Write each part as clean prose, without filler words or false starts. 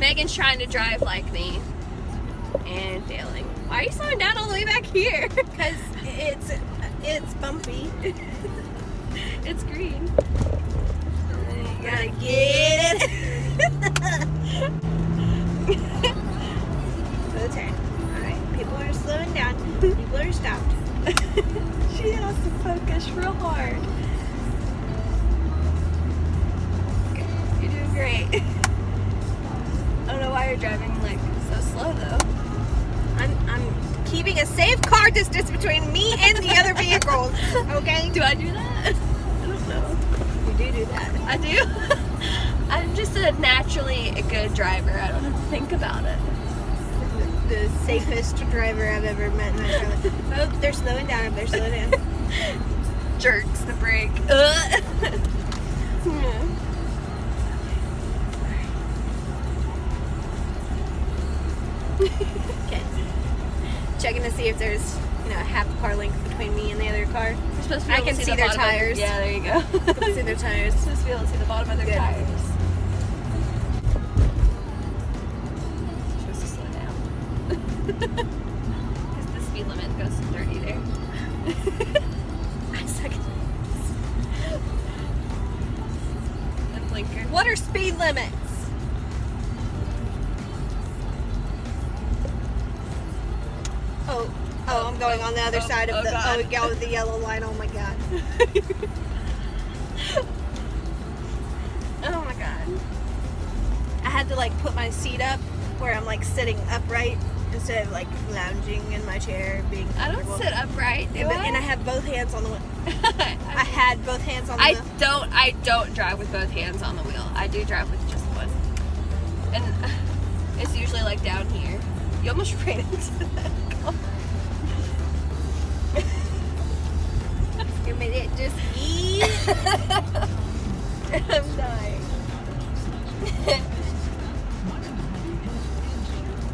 Megan's trying to drive like me and failing. Why are you slowing down all the way back here? Because it's bumpy. It's green. You gotta get it. So the turn. Alright, people are slowing down. People are stopped. She has to focus real hard. Okay, you're doing great. I don't know why you're driving like so slow though. I'm keeping a safe car distance between me and the other vehicles. Okay? Do I do that? I don't know. You do that. I do? I'm just naturally a good driver. I don't have to think about it. The safest driver I've ever met in my life. Oh, they're slowing down. They're slowing down. Jerks the brake. Okay. Checking to see if there's, a half car length between me and the other car. You're supposed to be I able can to see the their bottom tires. Yeah, there you go. I can see their tires. You're supposed to be able to see the bottom of their Good. tires. You're supposed to slow down. Because the speed limit goes to 30 there. I suck. And blinker. What are speed limits? Oh, I'm going on the other side of the yellow line. Oh my god. Oh my god. I had to put my seat up where I'm sitting upright instead of lounging in my chair being I don't sit upright, do I? And I have both hands on the wheel. I had both hands on the wheel. I don't drive with both hands on the wheel. I do drive with just one. And it's usually down here. You almost ran into that car. You made it just eat. I'm dying.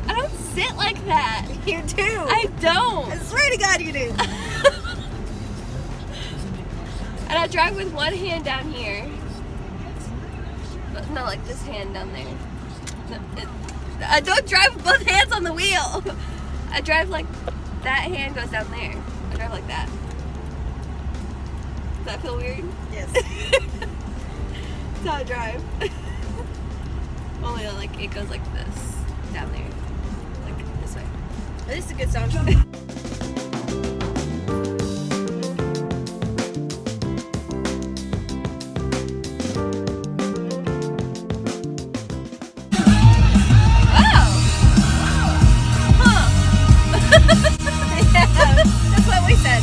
I don't sit like that. You do. I don't. I swear to God you do. And I drive with one hand down here. But not like this hand down there. No, I don't drive with both hands on the wheel. I drive that hand goes down there. I drive like that. Does that feel weird? Yes. That's how I drive. Only it goes like this. Down there. This way. This is a good song. That's what we said.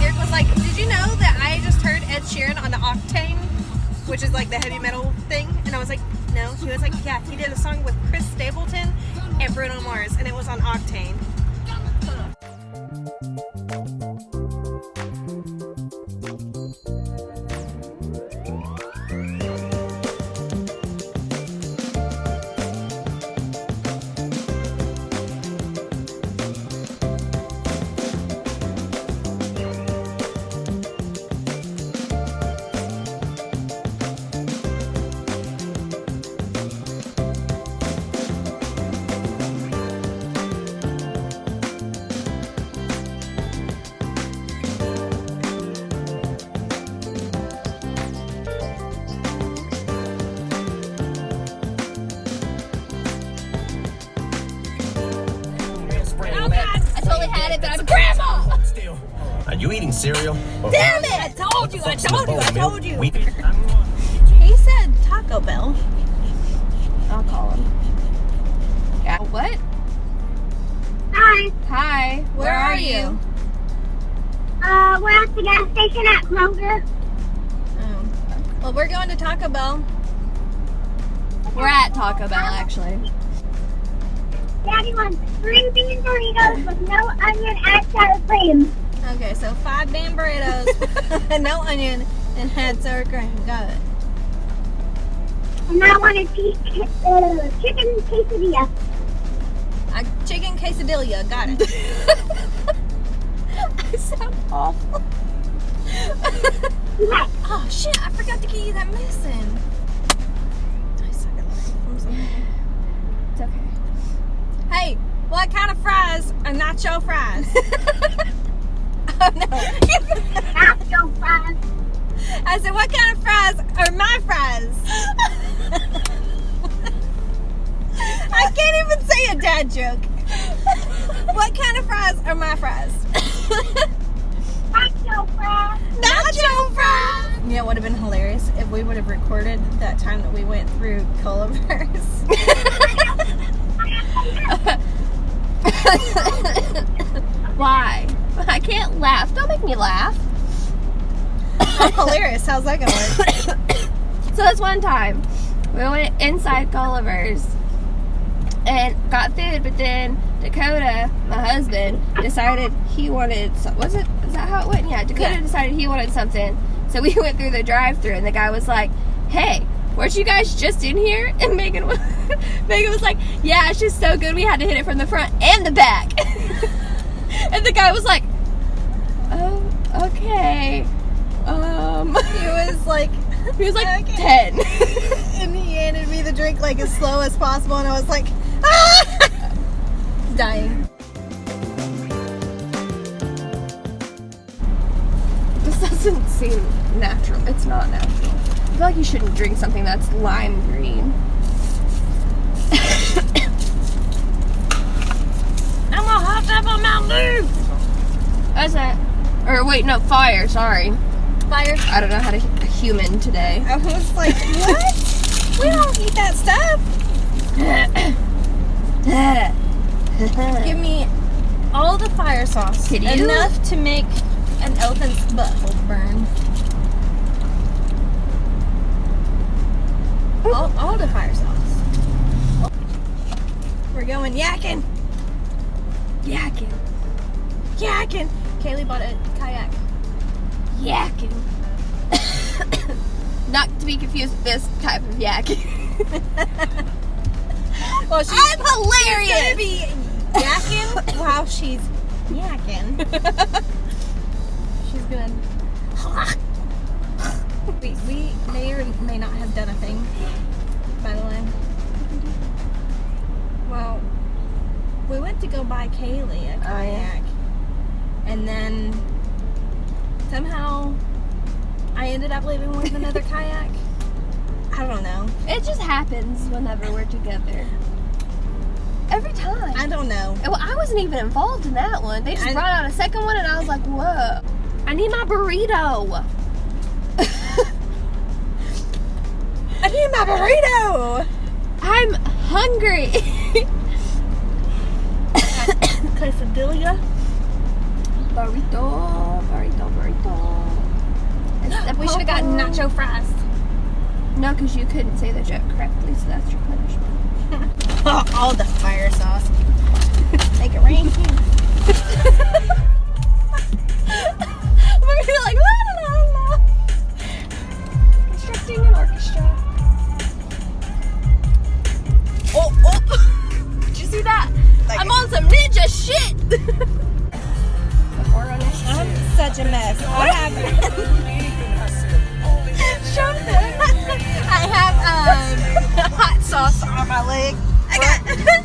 Eric was like, did you know that I just heard Ed Sheeran on the Octane, which is the heavy metal thing? And I was like, no. He was like, yeah, he did a song with Chris Stapleton and Bruno Mars, and it was on Octane. Are you eating cereal? Damn it! I told you! We He said Taco Bell. I'll call him. Yeah. What? Hi. Hi. Where are you? We're at the gas station at Kroger. Oh. Well, we're going to Taco Bell. We're at Taco Bell, actually. Daddy wants 3 bean burritos with no onion and sour cream. Okay, so 5 damn burritos, no onion, and had sour cream. Got it. And I want a chicken quesadilla. A chicken quesadilla. Got it. I sound awful. Yeah. Oh shit! I forgot to get you that medicine. I suck at life. I'm sorry. okay. Hey, what kind of fries are nacho fries? Oh no. Nacho fries. I said, what kind of fries are my fries? I can't even say a dad joke. What kind of fries are my fries? Nacho fries. Nacho fries! You know what would have been hilarious? If we would have recorded that time that we went through Culliver's. Why? I can't laugh. Don't make me laugh. Hilarious. How's that gonna work? So this one time, we went inside Gulliver's and got food, but then Dakota, my husband, decided he wanted, is that how it went? Yeah, Dakota decided he wanted something. So we went through the drive-thru and the guy was like, hey, weren't you guys just in here? And Megan was like, yeah, it's just so good we had to hit it from the front and the back. And the guy was like, oh, okay. He was like okay. 10. And he handed me the drink like as slow as possible, and I was like, ah! Dying. This doesn't seem natural. It's not natural. I feel like you shouldn't drink something that's lime green. I'm gonna hot up on Mountain Dew. What's that? Or wait, no, fire. Sorry. Fire. I don't know how to human today. I was like, what? We don't eat that stuff. Give me all the fire sauce. Could you? Enough to make an elephant's butthole burn. All the fire sauce. We're going yakking. Yakking. Yakking. Kaylee bought a kayak. Yakking. Not to be confused with this type of yakking. Well, I'm hilarious. She's gonna be yakking while she's yakking. She's gonna. We may or may not have done a thing, by the way. Well, we went to go buy Kaylee a kayak, and then somehow I ended up leaving with another kayak. I don't know. It just happens whenever we're together. Every time. I don't know. Well, I wasn't even involved in that one. They just brought out a second one, and I was like, whoa. I need my burrito. I need my burrito. I'm hungry. Quesadilla. Burrito. We should have gotten nacho fries. No, because you couldn't say the joke correctly, so that's your punishment. All the fire sauce. Make it rain. We're gonna be like, la la la la. Constructing an orchestra. Oh. Did you see that? I'm on some ninja shit. I'm such a mess. I have hot sauce on my leg.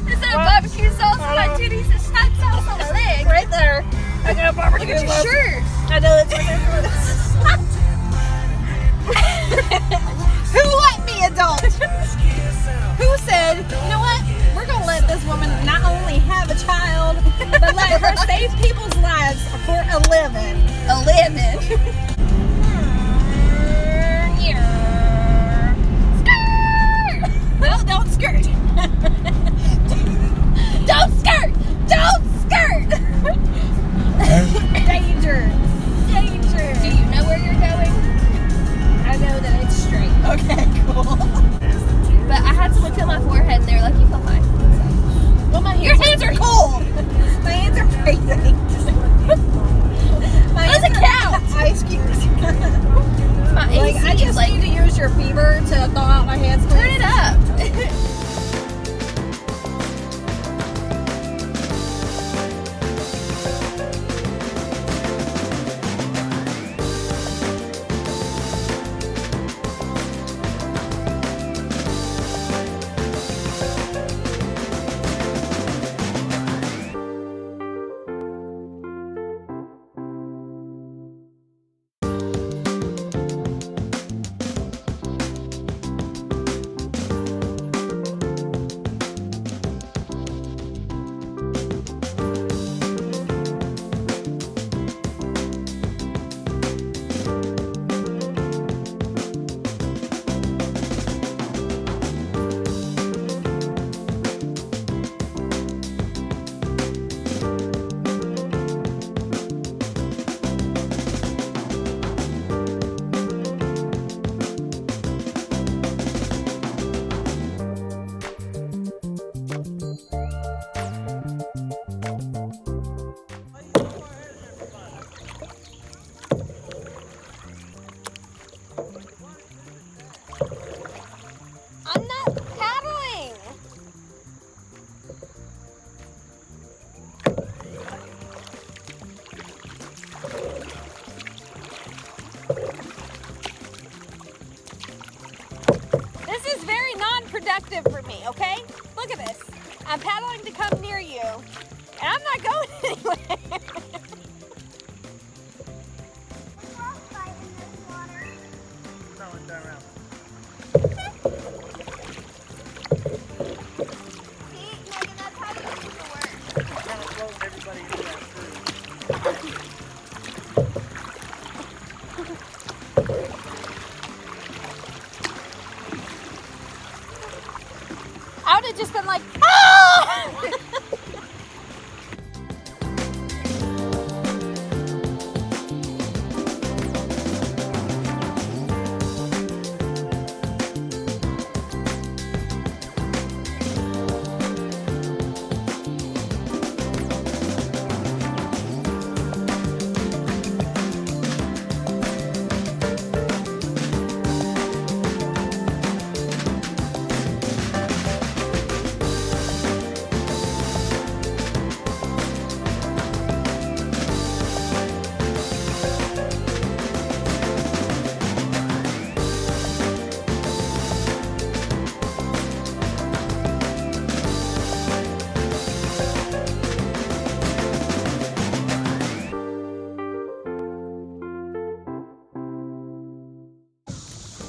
Instead of barbecue sauce on my titties, it's hot sauce on my leg. Right there. I got barbecue Look at your sauce. shirt. I know it's right there. Who let me adult? Who said, you know what? We're going to let this woman not only have a child, but let her save people's lives for a living. A lemon. No, don't skirt. Don't skirt! Don't skirt! Danger. Danger. Do you know where you're going? I know that it's straight. Okay, cool. But I had someone feel my forehead and they were like, you feel fine. Well, my Your hands are cold! My hands are freezing. Doesn't count! Ice cube. This is very non-productive for me, okay? Look at this. I'm paddling to come near you, and I'm not going anywhere. No, it's turn around. See, Megan, that's how you do the work. I'm trying to float everybody into that tree. I would have just been like, ah!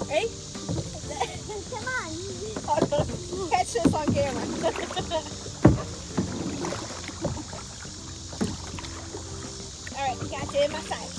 Ready? Come on. Hold on. Catch this on camera. All right, got you in my sight.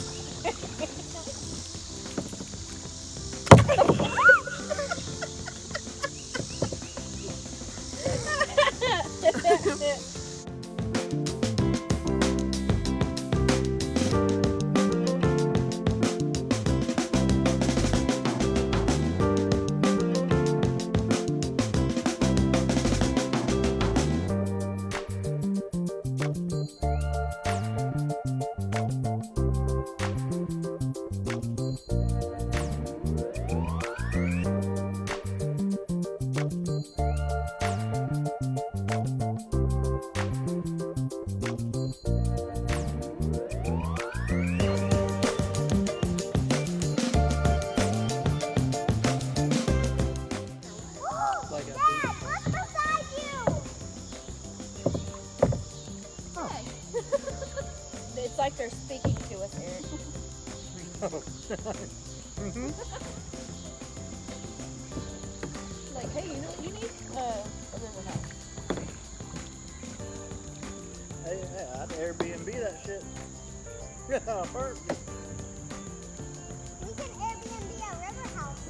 Like I Dad, what's beside you? It's like they're speaking to us, Eric. Mm-hmm. Like, hey, you know what you need? A river house. Hey, I'd Airbnb that shit. Yeah, perfect. We can Airbnb a river house.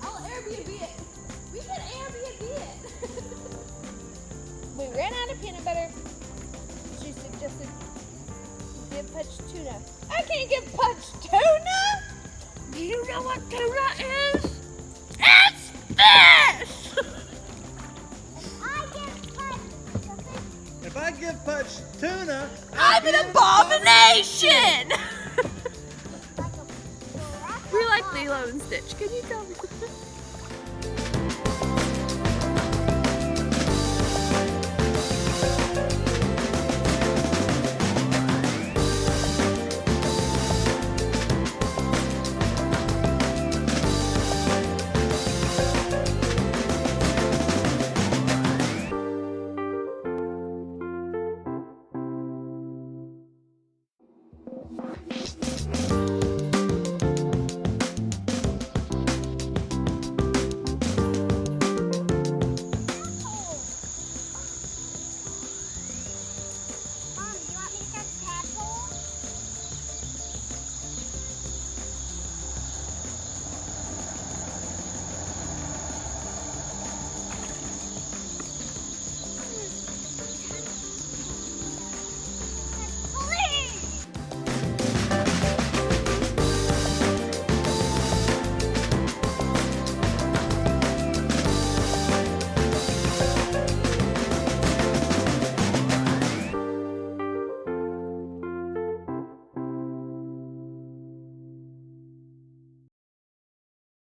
I'll Airbnb it. We can Airbnb it. We ran out of peanut butter. She suggested give Pudge tuna. I can't give Pudge tuna! Do you know what tuna is? It's fish! If I give Pudge tuna, I'm an abomination! We like Lilo and Stitch. Can you tell me?